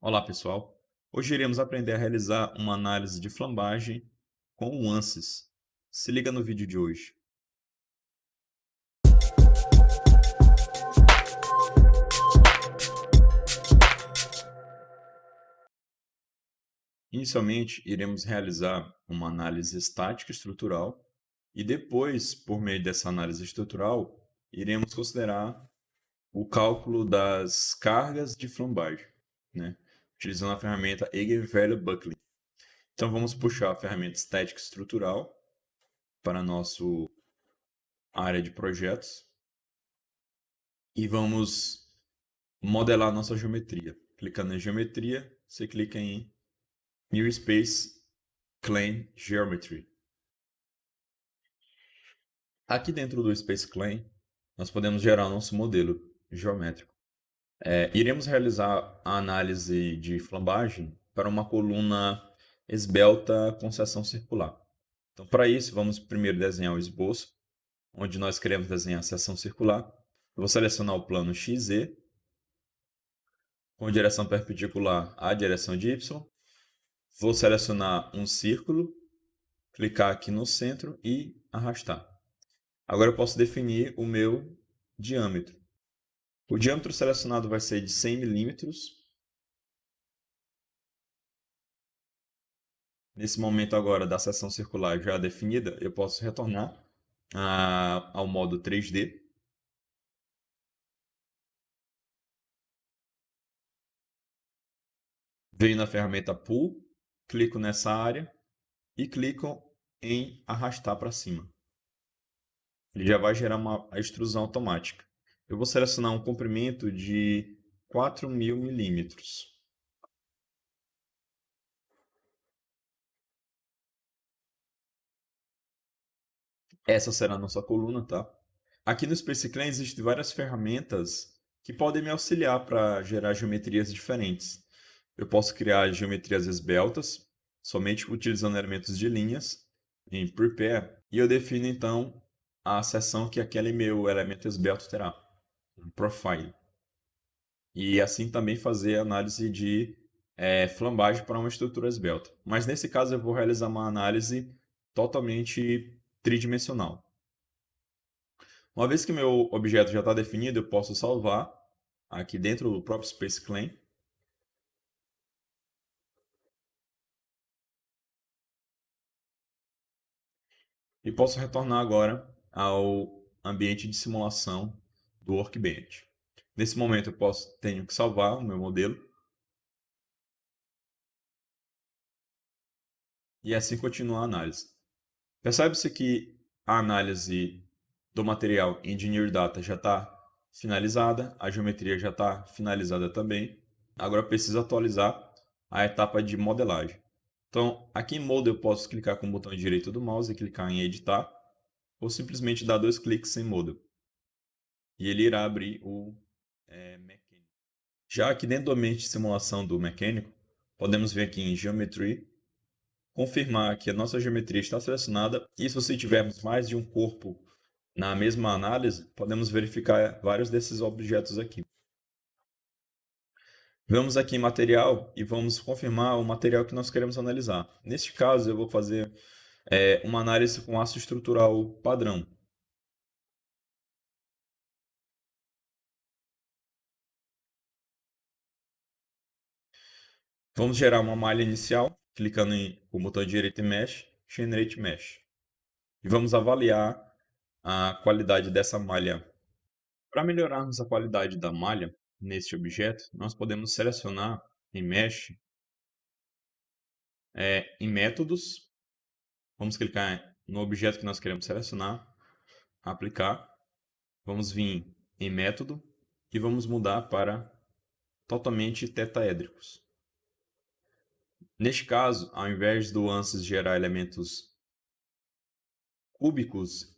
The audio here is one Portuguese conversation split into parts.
Olá, pessoal. Hoje iremos aprender a realizar uma análise de flambagem com o ANSYS. Se liga no vídeo de hoje. Inicialmente, iremos realizar uma análise estática estrutural e depois, por meio dessa análise estrutural, iremos considerar o cálculo das cargas de flambagem, né? Utilizando a ferramenta Eigenvalue Buckling. Então, vamos puxar a ferramenta estética estrutural para a nossa área de projetos e vamos modelar nossa geometria. Clicando em geometria, você clica em New Space Clean Geometry. Aqui dentro do Space Clean, nós podemos gerar nosso modelo geométrico. Iremos realizar a análise de flambagem para uma coluna esbelta com seção circular. Então, para isso, vamos primeiro desenhar o esboço, onde nós queremos desenhar a seção circular. Eu vou selecionar o plano XZ, com direção perpendicular à direção de Y. Vou selecionar um círculo, clicar aqui no centro e arrastar. Agora eu posso definir o meu diâmetro. O diâmetro selecionado vai ser de 100 milímetros. Nesse momento agora da seção circular já definida, eu posso retornar ao modo 3D. Venho na ferramenta Pull, clico nessa área e clico em arrastar para cima. Ele já vai gerar a extrusão automática. Eu vou selecionar um comprimento de 4.000 milímetros. Essa será a nossa coluna, tá? Aqui no Space Clean existem várias ferramentas que podem me auxiliar para gerar geometrias diferentes. Eu posso criar geometrias esbeltas, somente utilizando elementos de linhas, em Prepare, e eu defino então a seção que aquele meu elemento esbelto terá, um Profile. E assim também fazer análise de flambagem para uma estrutura esbelta. Mas nesse caso eu vou realizar uma análise totalmente tridimensional. Uma vez que meu objeto já está definido, eu posso salvar aqui dentro do próprio Space Clean. E posso retornar agora ao ambiente de simulação do Workbench. Nesse momento eu tenho que salvar o meu modelo. E assim continuar a análise. Percebe-se que a análise do material Engineer Data já está finalizada, a geometria já está finalizada também. Agora eu preciso atualizar a etapa de modelagem. Então, aqui em Model eu posso clicar com o botão direito do mouse e clicar em Editar, ou simplesmente dar 2 cliques em Model. E ele irá abrir o mecânico. Já aqui dentro do ambiente de simulação do mecânico, podemos vir aqui em Geometry, confirmar que a nossa geometria está selecionada, e se você tivermos mais de um corpo na mesma análise, podemos verificar vários desses objetos aqui. Vamos aqui em material e vamos confirmar o material que nós queremos analisar. Neste caso, eu vou fazer uma análise com aço estrutural padrão. Vamos gerar uma malha inicial, clicando com o botão direito em Mesh, Generate Mesh. E vamos avaliar a qualidade dessa malha. Para melhorarmos a qualidade da malha neste objeto, nós podemos selecionar em Mesh, em Métodos, vamos clicar no objeto que nós queremos selecionar, Aplicar, vamos vir em Método e vamos mudar para totalmente tetaédricos. Neste caso, ao invés do ANSYS gerar elementos cúbicos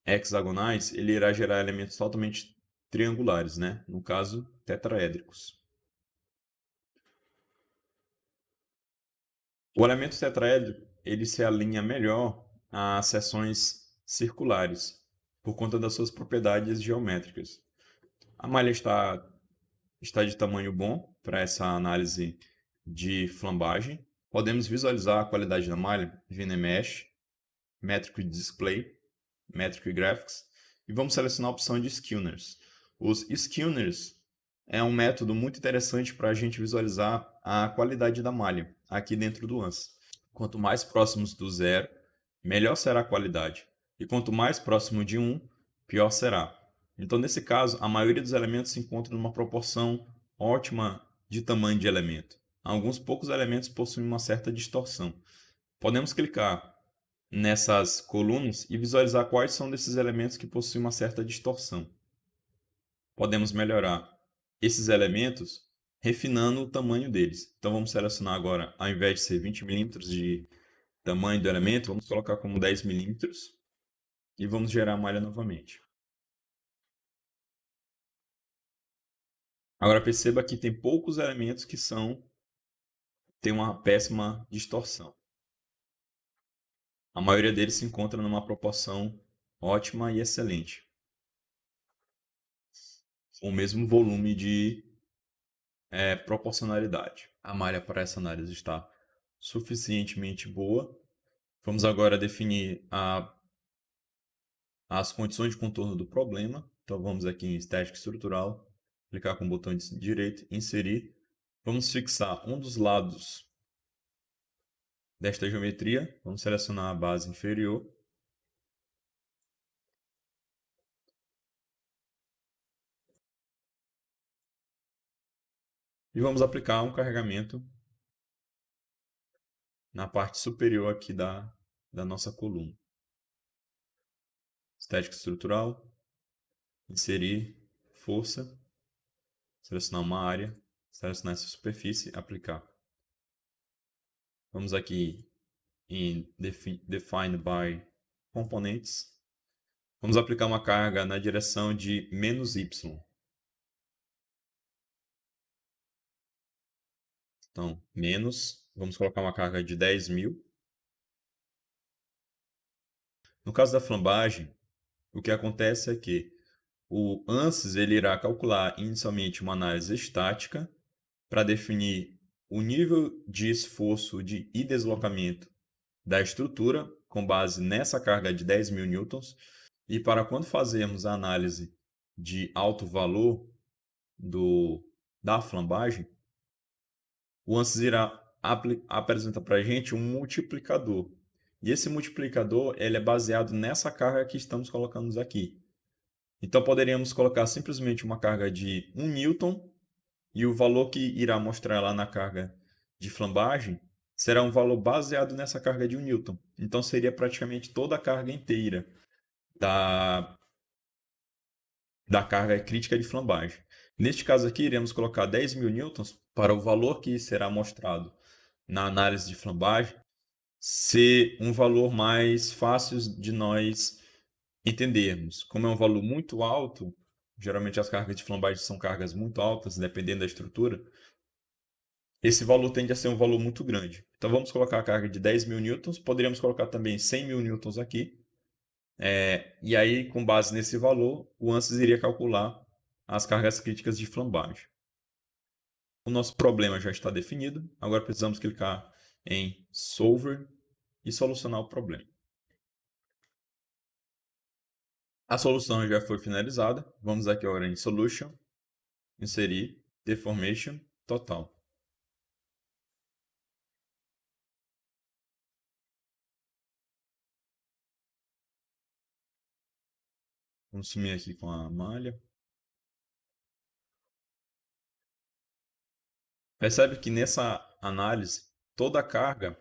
hexagonais, ele irá gerar elementos totalmente triangulares, né? No caso, tetraédricos. O elemento tetraédrico ele se alinha melhor a seções circulares, por conta das suas propriedades geométricas. A malha está de tamanho bom, para essa análise de flambagem. Podemos visualizar a qualidade da malha via Mesh, Metric Display, Metric Graphics, e vamos selecionar a opção de Skewners. Os Skewners é um método muito interessante para a gente visualizar a qualidade da malha aqui dentro do ANSYS. Quanto mais próximos do zero, melhor será a qualidade. E quanto mais próximo de 1, pior será. Então, nesse caso, a maioria dos elementos se encontra numa proporção ótima de tamanho de elemento. Alguns poucos elementos possuem uma certa distorção. Podemos clicar nessas colunas e visualizar quais são desses elementos que possuem uma certa distorção. Podemos melhorar esses elementos refinando o tamanho deles. Então vamos selecionar agora, ao invés de ser 20 milímetros de tamanho do elemento, vamos colocar como 10 milímetros e vamos gerar a malha novamente. Agora perceba que tem poucos elementos que têm uma péssima distorção. A maioria deles se encontra numa proporção ótima e excelente, com o mesmo volume de proporcionalidade. A malha para essa análise está suficientemente boa. Vamos agora definir as condições de contorno do problema. Então vamos aqui em estética estrutural, clicar com o botão direito, inserir. Vamos fixar um dos lados desta geometria. Vamos selecionar a base inferior. E vamos aplicar um carregamento na parte superior aqui da nossa coluna. Estética estrutural, inserir, força, selecionar uma área, selecionar essa superfície, aplicar. Vamos aqui em Define by Components. Vamos aplicar uma carga na direção de -y. Então, menos, vamos colocar uma carga de 10.000. No caso da flambagem, o que acontece é que o ANSYS ele irá calcular inicialmente uma análise estática para definir o nível de esforço e deslocamento da estrutura com base nessa carga de 10.000 newtons. E para quando fazermos a análise de alto valor da flambagem, o ANSYS irá apresentar para a gente um multiplicador. E esse multiplicador ele é baseado nessa carga que estamos colocando aqui. Então poderíamos colocar simplesmente uma carga de 1 newton e o valor que irá mostrar lá na carga de flambagem será um valor baseado nessa carga de 1 newton. Então seria praticamente toda a carga inteira da carga crítica de flambagem. Neste caso aqui, iremos colocar 10.000 newtons para o valor que será mostrado na análise de flambagem ser um valor mais fácil de nós entendermos. Como é um valor muito alto, geralmente as cargas de flambagem são cargas muito altas, dependendo da estrutura, esse valor tende a ser um valor muito grande. Então vamos colocar a carga de 10.000 newtons, poderíamos colocar também 100.000 newtons aqui, e aí, com base nesse valor, o ANSYS iria calcular as cargas críticas de flambagem. O nosso problema já está definido, agora precisamos clicar em Solver e solucionar o problema. A solução já foi finalizada. Vamos aqui agora em Solution, inserir Deformation Total. Vamos sumir aqui com a malha. Percebe que nessa análise, toda a carga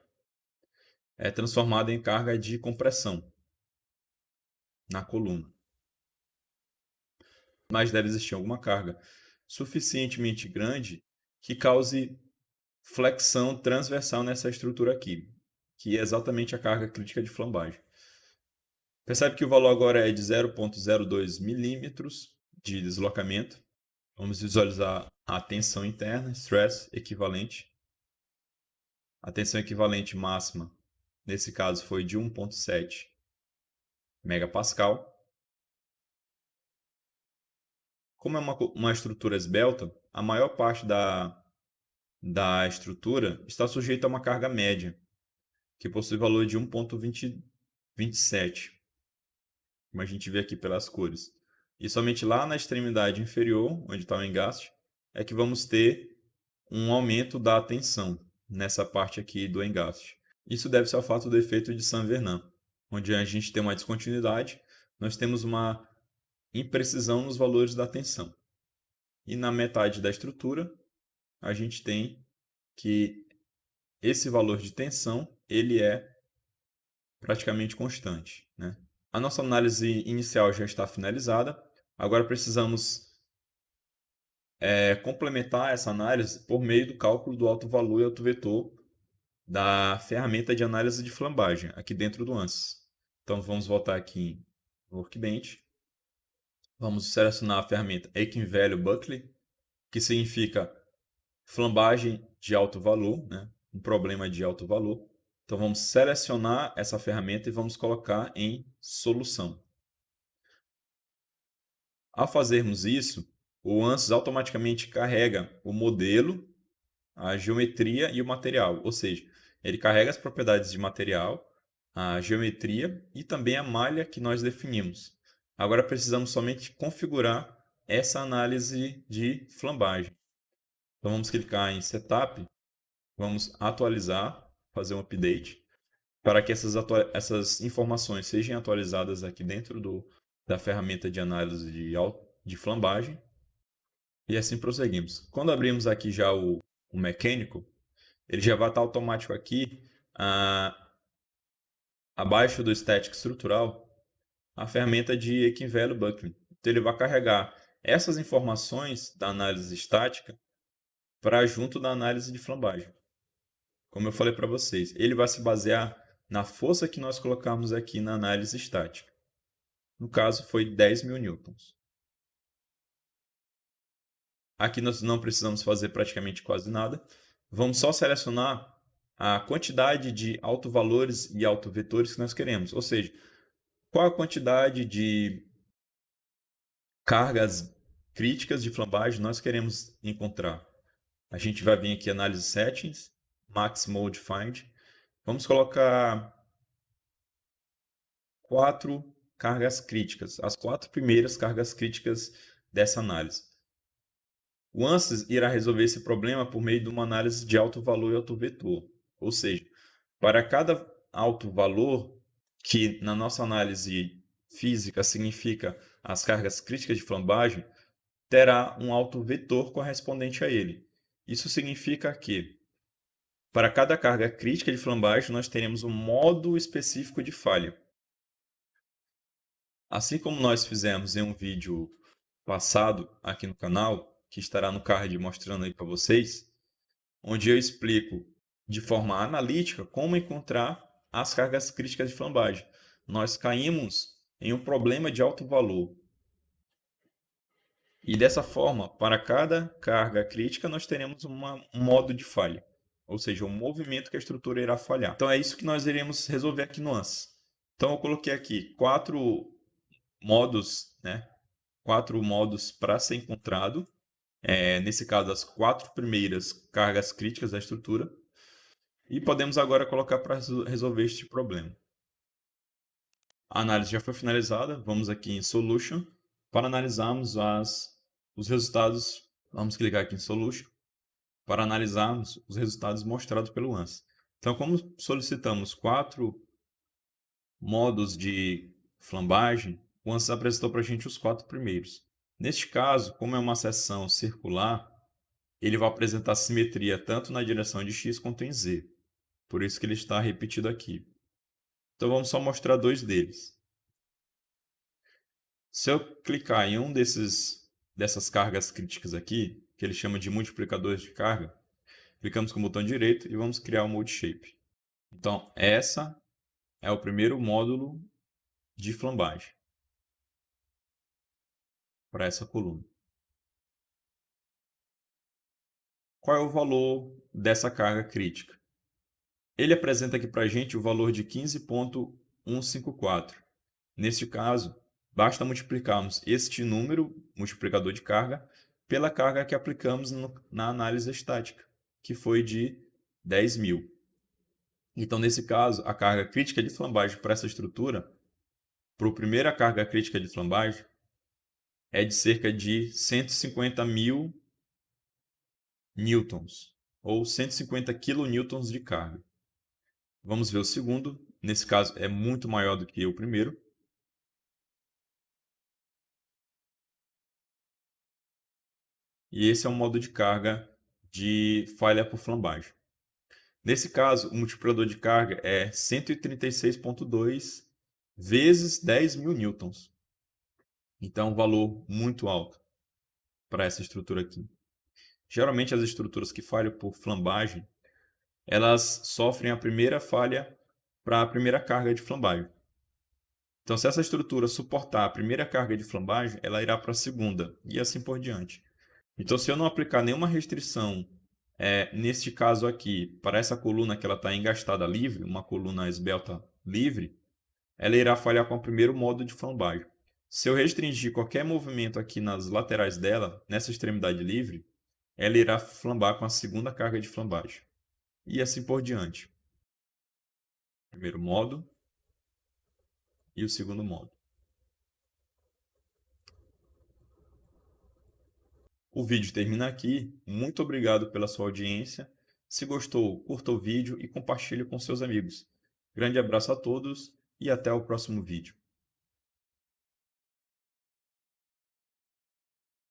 é transformada em carga de compressão na coluna. Mas deve existir alguma carga suficientemente grande que cause flexão transversal nessa estrutura aqui, que é exatamente a carga crítica de flambagem. Percebe que o valor agora é de 0,02 milímetros de deslocamento. Vamos visualizar a tensão interna, stress equivalente. A tensão equivalente máxima, nesse caso, foi de 1,7 megapascal. Como é uma estrutura esbelta, a maior parte da da estrutura está sujeito a uma carga média, que possui valor de 1,27, como a gente vê aqui pelas cores. E somente lá na extremidade inferior, onde está o engaste, é que vamos ter um aumento da tensão nessa parte aqui do engaste. Isso deve-se ao fato do efeito de Saint-Venant, onde a gente tem uma descontinuidade, nós temos uma imprecisão nos valores da tensão. E na metade da estrutura, a gente tem que esse valor de tensão ele é praticamente constante, né? A nossa análise inicial já está finalizada. Agora precisamos complementar essa análise por meio do cálculo do alto valor e alto vetor da ferramenta de análise de flambagem aqui dentro do ANSYS. Então vamos voltar aqui no Workbench. Vamos selecionar a ferramenta Eigenvalue Buckley, que significa flambagem de alto valor, né? Um problema de alto valor. Então vamos selecionar essa ferramenta e vamos colocar em solução. Ao fazermos isso, o ANSYS automaticamente carrega o modelo, a geometria e o material, ou seja, ele carrega as propriedades de material, a geometria e também a malha que nós definimos. Agora precisamos somente configurar essa análise de flambagem. Então vamos clicar em Setup, vamos atualizar, fazer um update, para que essas informações sejam atualizadas aqui dentro da ferramenta de análise de flambagem. E assim prosseguimos. Quando abrimos aqui já o mecânico, ele já vai estar automático aqui, abaixo do static estrutural, a ferramenta de Eigenvalue Buckley. Então ele vai carregar essas informações da análise estática para junto da análise de flambagem. Como eu falei para vocês, ele vai se basear na força que nós colocamos aqui na análise estática. No caso, foi 10.000 newtons. Aqui nós não precisamos fazer praticamente quase nada. Vamos só selecionar a quantidade de autovalores e autovetores que nós queremos. Ou seja, qual a quantidade de cargas críticas de flambagem nós queremos encontrar. A gente vai vir aqui análise settings, max mode find. Vamos colocar 4 cargas críticas, as 4 primeiras cargas críticas dessa análise. O ANSYS irá resolver esse problema por meio de uma análise de alto valor e alto vetor. Ou seja, para cada alto valor, que na nossa análise física significa as cargas críticas de flambagem, terá um alto vetor correspondente a ele. Isso significa que, para cada carga crítica de flambagem, nós teremos um modo específico de falha. Assim como nós fizemos em um vídeo passado aqui no canal, que estará no card mostrando aí para vocês, onde eu explico de forma analítica como encontrar as cargas críticas de flambagem. Nós caímos em um problema de alto valor. E dessa forma, para cada carga crítica, nós teremos um modo de falha. Ou seja, um movimento que a estrutura irá falhar. Então é isso que nós iremos resolver aqui no ANSYS. Então eu coloquei aqui 4 modos, né? 4 modos para ser encontrado. Nesse caso, as 4 primeiras cargas críticas da estrutura. E podemos agora colocar para resolver este problema. A análise já foi finalizada. Vamos aqui em Solution para analisarmos os resultados. Vamos clicar aqui em Solution para analisarmos os resultados mostrados pelo ANSYS. Então, como solicitamos 4 modos de flambagem, o ANSYS apresentou para a gente os 4 primeiros. Neste caso, como é uma seção circular, ele vai apresentar simetria tanto na direção de X quanto em Z. Por isso que ele está repetido aqui. Então vamos só mostrar 2 deles. Se eu clicar em um dessas cargas críticas aqui, que ele chama de multiplicadores de carga, clicamos com o botão direito e vamos criar o Mode Shape. Então, essa é o primeiro módulo de flambagem para essa coluna. Qual é o valor dessa carga crítica? Ele apresenta aqui para a gente o valor de 15,154. Neste caso, basta multiplicarmos este número, multiplicador de carga, pela carga que aplicamos na análise estática. que foi de 10.000. Então, nesse caso, a carga crítica de flambagem para essa estrutura, para a primeira carga crítica de flambagem, é de cerca de 150.000 newtons, ou 150 kilonewtons de carga. Vamos ver o segundo. Nesse caso, é muito maior do que o primeiro. E esse é um modo de carga de falha por flambagem. Nesse caso, o multiplicador de carga é 136,2 vezes 10.000 newtons. Então, um valor muito alto para essa estrutura aqui. Geralmente, as estruturas que falham por flambagem, elas sofrem a primeira falha para a primeira carga de flambagem. Então, se essa estrutura suportar a primeira carga de flambagem, ela irá para a segunda, e assim por diante. Então, se eu não aplicar nenhuma restrição, neste caso aqui, para essa coluna que ela está engastada livre, uma coluna esbelta livre, ela irá falhar com o primeiro modo de flambagem. Se eu restringir qualquer movimento aqui nas laterais dela, nessa extremidade livre, ela irá flambar com a segunda carga de flambagem. E assim por diante. Primeiro modo e o segundo modo. O vídeo termina aqui. Muito obrigado pela sua audiência. Se gostou, curta o vídeo e compartilhe com seus amigos. Grande abraço a todos e até o próximo vídeo.